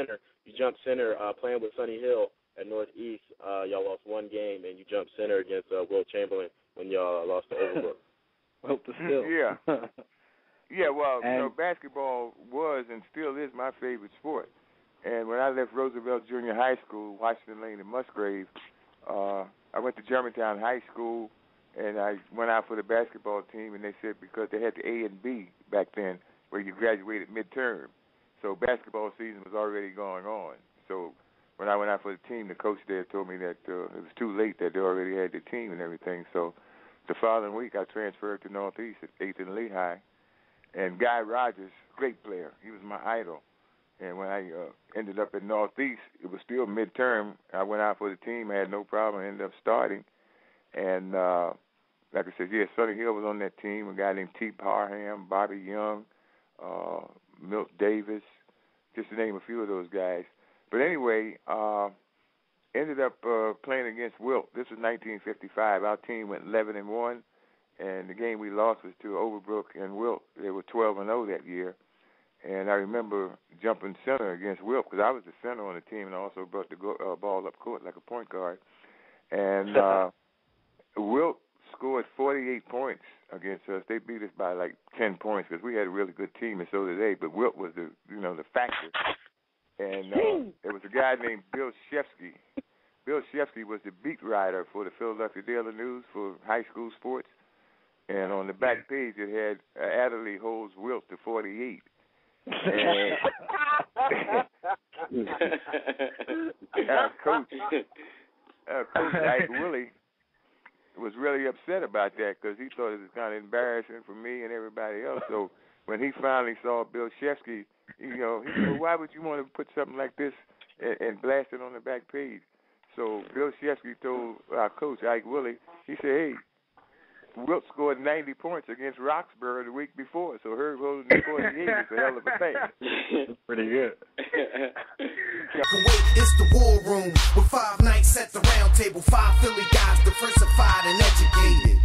center. You jumped center playing with Sonny Hill at Northeast. Y'all lost one game, and you jumped center against Wilt Chamberlain when y'all lost to Overbrook. Wilt the still. Yeah. Yeah, well, basketball was and still is my favorite sport. And when I left Roosevelt Junior High School, Washington Lane and Musgrave, I went to Germantown High School, and I went out for the basketball team, and they said because they had the A and B back then where you graduated midterm. So basketball season was already going on. So when I went out for the team, the coach there told me that it was too late, that they already had the team and everything. So the following week, I transferred to Northeast at 8th and Lehigh. And Guy Rogers, great player, he was my idol. And when I ended up at Northeast, it was still midterm. I went out for the team. I had no problem. I ended up starting. And like I said, Sonny Hill was on that team. A guy named T. Parham, Bobby Young, Milt Davis, just to name a few of those guys. But anyway, ended up playing against Wilt. This was 1955. Our team went 11-1, and the game we lost was to Overbrook and Wilt. They were 12-0 that year. And I remember jumping center against Wilt because I was the center on the team and I also brought the ball up court like a point guard. And Wilt scored 48 points against us. They beat us by like 10 points because we had a really good team, and so did they. But Wilt was the factor. And there was a guy named Bill Shefsky. Bill Shefsky was the beat writer for the Philadelphia Daily News for high school sports. And on the back page it had Adderley holds Wilt to 48. And Coach Ike Willie was really upset about that because he thought it was kind of embarrassing for me and everybody else. So when he finally saw Bill Shefsky, he said, well, why would you want to put something like this and blast it on the back page? So Bill Shefsky told our coach, Ike Willie, he said, hey, Wilt scored 90 points against Roxborough the week before, so her holding the 48 is a hell of a thing. That's pretty good. Kuwait is the war room with 5 nights at the round table, 5 Philly guys diversified and educated.